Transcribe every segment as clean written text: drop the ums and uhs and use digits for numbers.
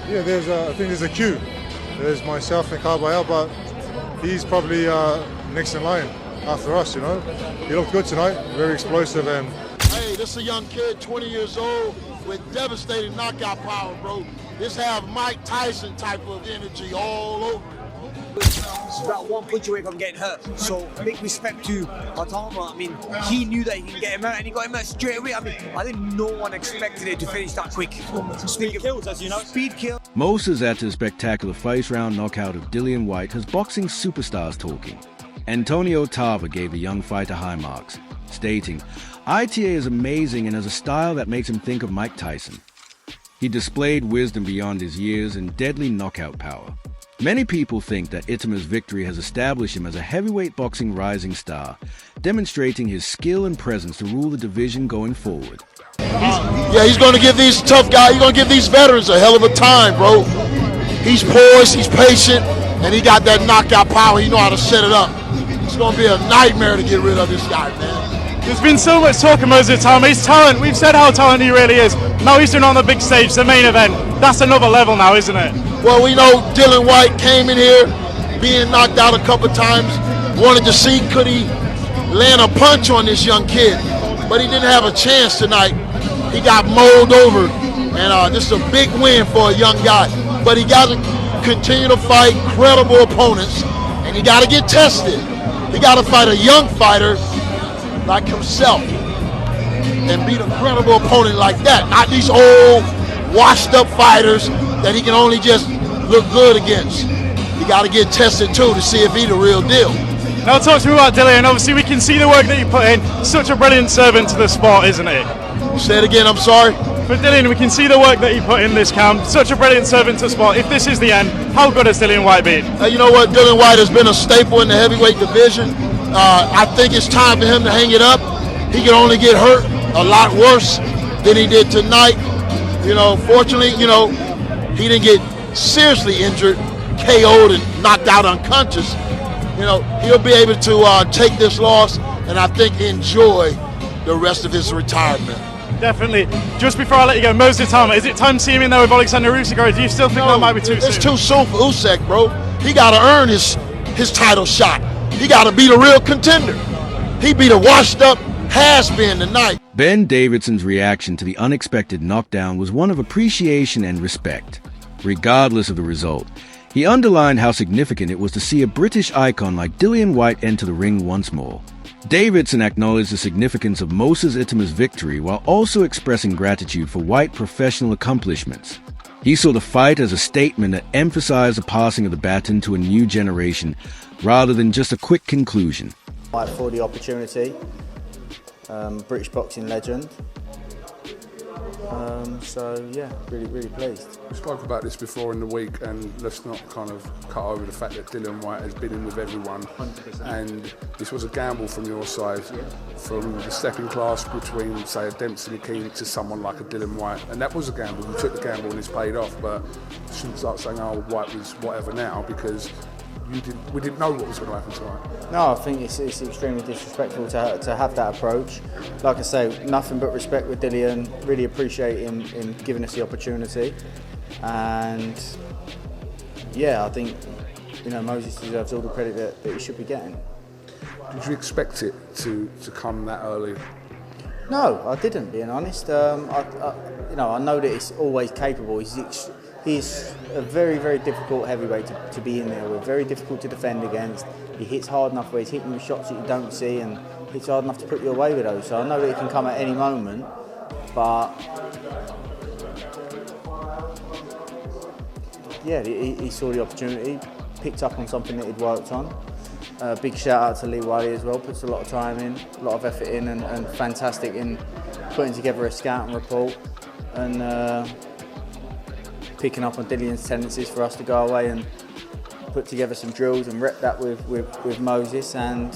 Yeah, I think there's a queue. There's myself and Carbayel, but he's probably next in line after us, you know. He looked good tonight, very explosive. And hey, this is a young kid, 20 years old, with devastating knockout power, bro. This have Mike Tyson type of energy all over it. It's about one punch away from getting hurt. So big respect to Itauma. I mean, he knew that he can get him out, and he got him out straight away. I mean, I think no one expected it to finish that quick. Speed kills, as you know. Speed kill. Moses Ita's spectacular first-round knockout of Dillian Whyte has boxing superstars talking. Antonio Tarver gave the young fighter high marks, stating, "ITA is amazing and has a style that makes him think of Mike Tyson. He displayed wisdom beyond his years and deadly knockout power." Many people think that Itauma's victory has established him as a heavyweight boxing rising star, demonstrating his skill and presence to rule the division going forward. He's going to give these tough guys, he's going to give these veterans a hell of a time, bro. He's poised, he's patient, and he got that knockout power. He know how to set it up. It's going to be a nightmare to get rid of this guy, man. There's been so much talk of Moses Itauma. His talent, we've said how talented he really is. Now he's doing on the big stage, the main event. That's another level now, isn't it? Well, we know Dillian Whyte came in here being knocked out a couple times, wanted to see could he land a punch on this young kid, but he didn't have a chance tonight. He got mowed over, and this is a big win for a young guy. But he got to continue to fight credible opponents, and he got to get tested. He got to fight a young fighter like himself and beat a credible opponent like that, not these old, washed-up fighters that he can only just look good against. He got to get tested too to see if he's the real deal. Now talk to me about Dillian. Obviously we can see the work that you put in. Such a brilliant servant to the sport, isn't he? Say it again, I'm sorry. For Dillian, we can see the work that you put in this camp. Such a brilliant servant to the sport. If this is the end, how good has Dillian Whyte been? You know what, Dillian Whyte has been a staple in the heavyweight division. I think it's time for him to hang it up. He can only get hurt a lot worse than he did tonight. You know, fortunately, you know, he didn't get seriously injured, KO'd and knocked out unconscious. You know, he'll be able to take this loss and I think enjoy the rest of his retirement. Definitely. Just before I let you go, Moses Itauma, is it time to see him in there with Alexander Usyk, or do you still think that might be too soon? It's too soon for Usyk, bro. He got to earn his title shot. He got to beat a real contender. He beat a washed-up has-been tonight. Ben Davidson's reaction to the unexpected knockdown was one of appreciation and respect. Regardless of the result, he underlined how significant it was to see a British icon like Dillian Whyte enter the ring once more. Davidson acknowledged the significance of Moses Itauma's victory while also expressing gratitude for Whyte's professional accomplishments. He saw the fight as a statement that emphasized the passing of the baton to a new generation rather than just a quick conclusion. Whyte for the opportunity, British boxing legend. So yeah, really pleased. We spoke about this before in the week, and let's not kind of cut over the fact that Dillian Whyte has been in with everyone. 100%. And this was a gamble from your side, from the stepping class between, say, a Dempsey McKean to someone like a Dillian Whyte. And that was a gamble. You took the gamble and it's paid off, but you shouldn't start saying, oh, Whyte was whatever now, because we didn't know what was going to happen tonight. No, I think it's extremely disrespectful to have that approach. Like I say, nothing but respect with Dillian. Really appreciate him giving us the opportunity. And yeah, I think Moses deserves all the credit that he should be getting. Did you expect it to come that early? No, I didn't, being honest. I know that he's always capable. He's a very difficult heavyweight to be in there with, very difficult to defend against. He hits hard enough where he's hitting with shots that you don't see, and hits hard enough to put you away with those. So I know that he can come at any moment, but yeah, he saw the opportunity, picked up on something that he'd worked on. Big shout out to Lee Wiley as well, puts a lot of time in, a lot of effort in, and fantastic in putting together a scouting report and picking up on Dillian's tendencies for us to go away and put together some drills and rep that with Moses, and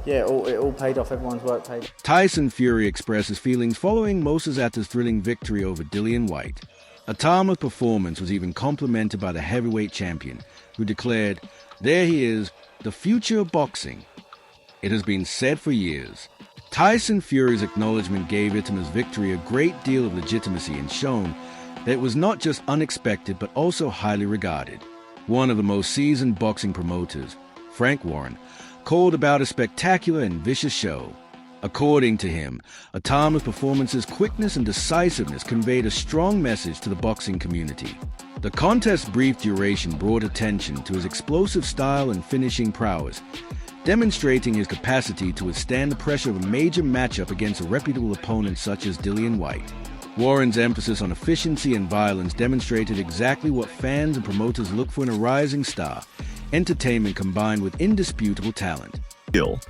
yeah, it all paid off. Everyone's work paid off. Tyson Fury expressed his feelings following Moses Ita's thrilling victory over Dillian Whyte. Itauma's performance was even complimented by the heavyweight champion, who declared, "There he is, the future of boxing." It has been said for years. Tyson Fury's acknowledgement gave Itauma's victory a great deal of legitimacy and shown that it was not just unexpected but also highly regarded. One of the most seasoned boxing promoters, Frank Warren, called about a spectacular and vicious show. According to him, Itauma's performance's quickness and decisiveness conveyed a strong message to the boxing community. The contest's brief duration brought attention to his explosive style and finishing prowess, demonstrating his capacity to withstand the pressure of a major matchup against a reputable opponent such as Dillian Whyte. Warren's emphasis on efficiency and violence demonstrated exactly what fans and promoters look for in a rising star: entertainment combined with indisputable talent.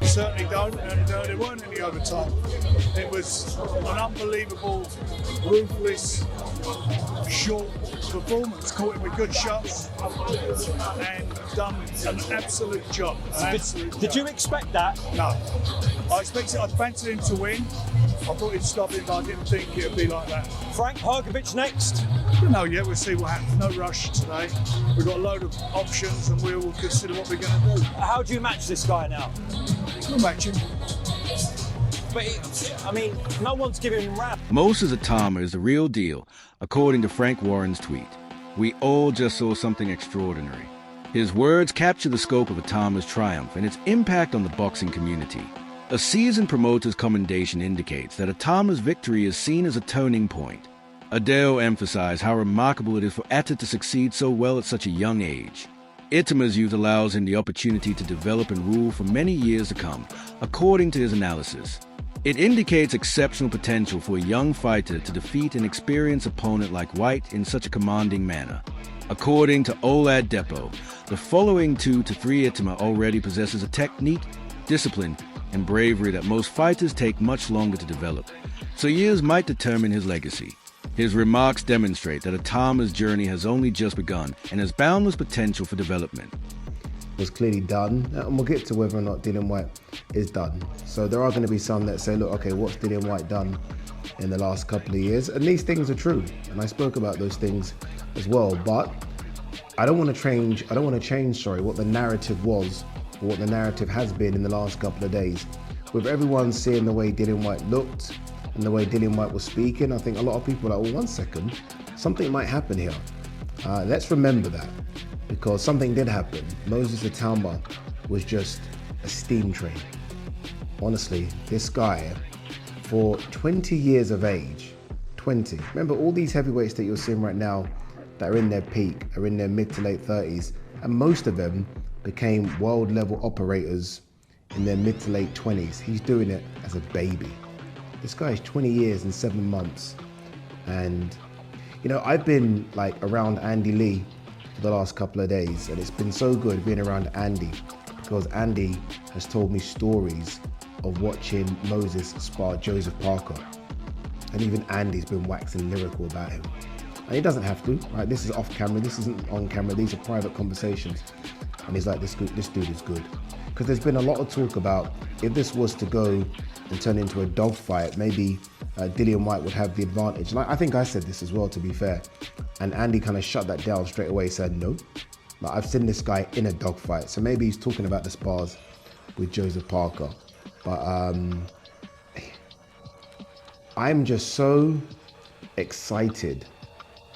Certainly don't, and there weren't any overtime. It was an unbelievable, ruthless, short performance, caught him with good shots and done an absolute job. Did you expect that? No. I fancied him to win. I thought he'd stop him, but I didn't think it would be like that. Frank Hergovich next? No, yeah, we'll see what happens. No rush today. We've got a load of options and we'll consider what we're going to do. How do you match this guy now? We'll match him. But, I mean, no one's giving him rap. Moses Itauma is the real deal, according to Frank Warren's tweet. We all just saw something extraordinary. His words capture the scope of Itauma's triumph and its impact on the boxing community. A seasoned promoter's commendation indicates that Itauma's victory is seen as a turning point. Adele emphasized how remarkable it is for Ita to succeed so well at such a young age. Itauma's youth allows him the opportunity to develop and rule for many years to come, according to his analysis. It indicates exceptional potential for a young fighter to defeat an experienced opponent like Whyte in such a commanding manner. According to Olad Depot, the following 2 to 3 Itauma already possesses a technique, discipline, and bravery that most fighters take much longer to develop, so years might determine his legacy. His remarks demonstrate that Itauma's journey has only just begun and has boundless potential for development. Was clearly done, and we'll get to whether or not Dillian Whyte is done. So there are going to be some that say, look, okay, what's Dillian Whyte done in the last couple of years? And these things are true, and I spoke about those things as well, but I don't want to change what the narrative was, or what the narrative has been in the last couple of days. With everyone seeing the way Dillian Whyte looked and the way Dillian Whyte was speaking, I think a lot of people are like, well, 1 second, something might happen here. Let's remember that, because something did happen. Moses Itauma was just a steam train. Honestly, this guy, for 20 years of age, 20. Remember, all these heavyweights that you're seeing right now that are in their peak, are in their mid to late 30s, and most of them became world level operators in their mid to late 20s. He's doing it as a baby. This guy is 20 years and 7 months. And, you know, I've been like around Andy Lee for the last couple of days, and it's been so good being around Andy, because Andy has told me stories of watching Moses spar Joseph Parker. And even Andy's been waxing lyrical about him. And he doesn't have to, right? This is off camera, this isn't on camera, these are private conversations. And he's like, this dude is good. Because there's been a lot of talk about if this was to go and turn into a dogfight, maybe Dillian Whyte would have the advantage. And I think I said this as well, to be fair. And Andy kind of shut that down straight away, said no. Like, I've seen this guy in a dogfight. So maybe he's talking about the spars with Joseph Parker. But I'm just so excited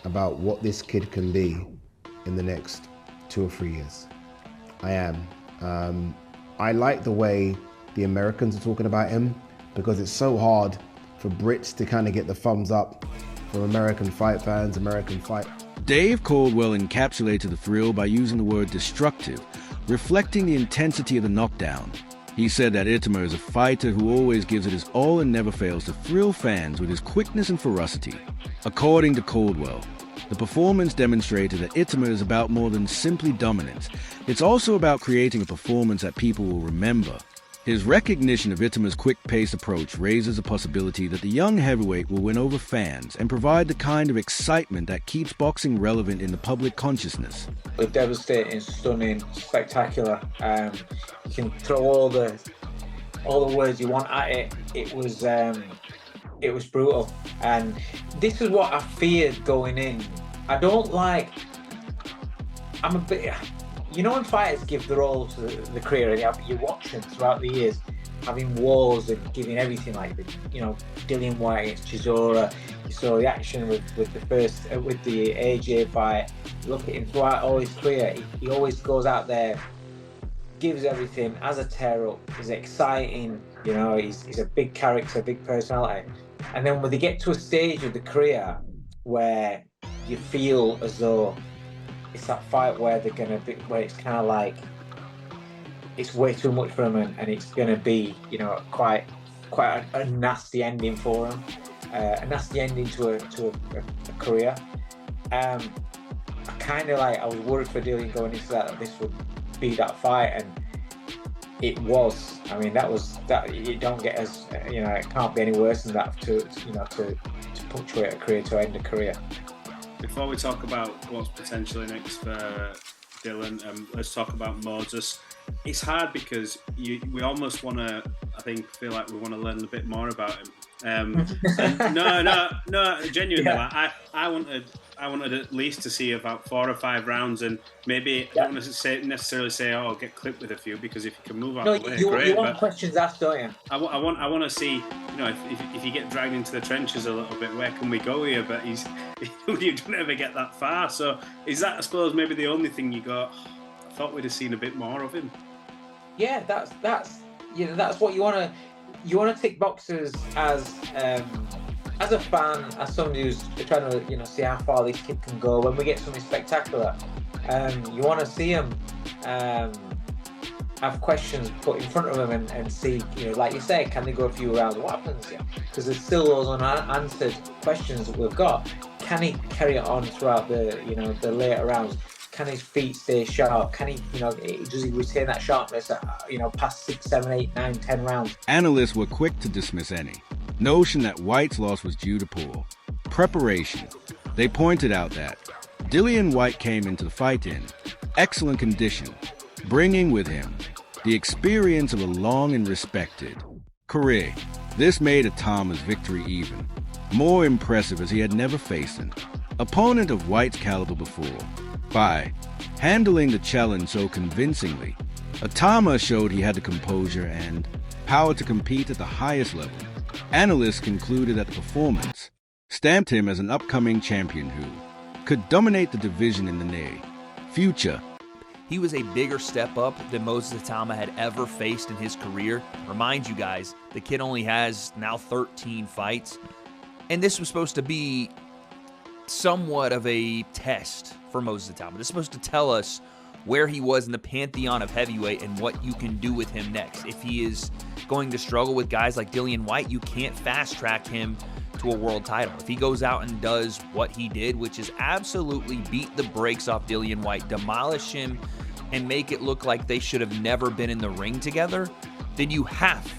about what this kid can be in the next 2 or 3 years. I am. I like the way the Americans are talking about him, because it's so hard for Brits to kind of get the thumbs up from American fight fans, American fight. Dave Caldwell encapsulated the thrill by using the word destructive, reflecting the intensity of the knockdown. He said that Itauma is a fighter who always gives it his all and never fails to thrill fans with his quickness and ferocity. According to Caldwell, the performance demonstrated that Itauma is about more than simply dominance. It's also about creating a performance that people will remember. His recognition of Itauma's quick-paced approach raises the possibility that the young heavyweight will win over fans and provide the kind of excitement that keeps boxing relevant in the public consciousness. Devastating, stunning, spectacular. You can throw all the words you want at it. It was brutal, and this is what I feared going in. I'm a bit. You know, when fighters give their all to the career, and you watch them throughout the years having wars and giving everything, like Dillian Whyte against Chisora, You saw the action with the AJ fight. Look at him throughout all his career. He always goes out there, gives everything, has a tear up. He's exciting. You know, he's a big character, big personality. And then when they get to a stage of the career where you feel as though it's that fight where where it's kind of like it's way too much for him, and it's going to be, you know, quite a nasty ending for him, a nasty ending to a career. I was worried for Dillian going into that this would be that fight, and it was. I mean, that you don't get as, you know, it can't be any worse than that to punctuate a career, to end a career. Before we talk about what's potentially next for Dillian, let's talk about Moses. It's hard because we almost want to, feel like we want to learn a bit more about him. No, genuinely. Yeah. Like, I wanted at least to see about 4 or 5 rounds, and maybe I don't want to necessarily say, "Oh, I'll get clipped with a few," because if you can move out the way, great. You want questions asked, don't you? I want to see, you know, if you get dragged into the trenches a little bit, where can we go here? But you don't ever get that far. So is that, I suppose, maybe the only thing you got? I thought we'd have seen a bit more of him. Yeah, that's what you want to. You want to tick boxes as a fan, as somebody who's trying to, you know, see how far this kid can go. When we get something spectacular, you want to see him have questions put in front of him and see, you know, like you say, can they go a few rounds? What happens? Because there's still those unanswered questions that we've got. Can he carry it on throughout the later rounds? Can his feet stay sharp? Can he, you know, does he retain that sharpness, past 6, 7, 8, 9, 10 rounds? Analysts were quick to dismiss any notion that Whyte's loss was due to poor preparation. They pointed out that Dillian Whyte came into the fight in excellent condition, bringing with him the experience of a long and respected career. This made Itauma's victory even more impressive, as he had never faced an opponent of Whyte's caliber before. By handling the challenge so convincingly, Itauma showed he had the composure and power to compete at the highest level. Analysts concluded that the performance stamped him as an upcoming champion who could dominate the division in the near future. He was a bigger step up than Moses Itauma had ever faced in his career. Remind you guys, the kid only has now 13 fights, and this was supposed to be somewhat of a test for Moses Itauma. This is supposed to tell us where he was in the pantheon of heavyweight and what you can do with him next. If he is going to struggle with guys like Dillian Whyte, you can't fast-track him to a world title. If he goes out and does what he did, which is absolutely beat the brakes off Dillian Whyte, demolish him, and make it look like they should have never been in the ring together, then you have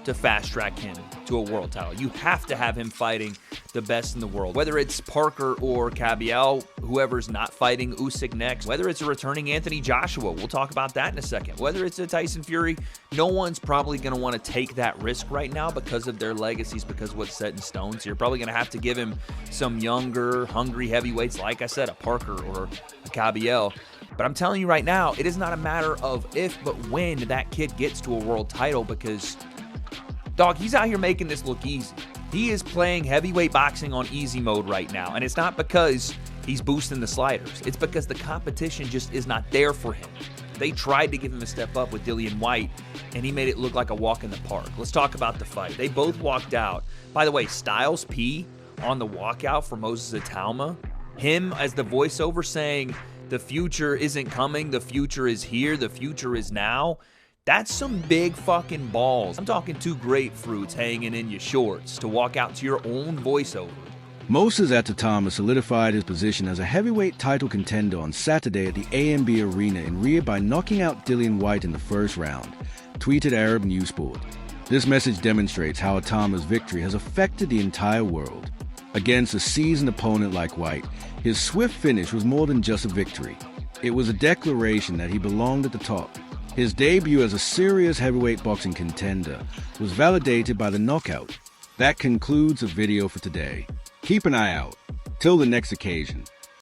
to fast-track him to a world title. You have to have him fighting the best in the world. Whether it's Parker or Cabiel, whoever's not fighting Usyk next, whether it's a returning Anthony Joshua, we'll talk about that in a second, whether it's a Tyson Fury, no one's probably going to want to take that risk right now because of their legacies, because of what's set in stone. So you're probably going to have to give him some younger, hungry heavyweights, like I said, a Parker or a Cabiel. But I'm telling you right now, it is not a matter of if, but when that kid gets to a world title, because dog, he's out here making this look easy. He is playing heavyweight boxing on easy mode right now, and it's not because he's boosting the sliders. It's because the competition just is not there for him. They tried to give him a step up with Dillian Whyte, and he made it look like a walk in the park. Let's talk about the fight. They both walked out. By the way, Styles P on the walkout for Moses Itauma, him as the voiceover saying, the future isn't coming, the future is here, the future is now. That's some big fucking balls. I'm talking 2 grapefruits hanging in your shorts to walk out to your own voiceover. Moses Itauma solidified his position as a heavyweight title contender on Saturday at the AMB Arena in Riyadh by knocking out Dillian Whyte in the first round, tweeted Arab News Sport. This message demonstrates how Itauma's victory has affected the entire world. Against a seasoned opponent like Whyte, his swift finish was more than just a victory. It was a declaration that he belonged at the top. His debut as a serious heavyweight boxing contender was validated by the knockout. That concludes the video for today. Keep an eye out. Till the next occasion.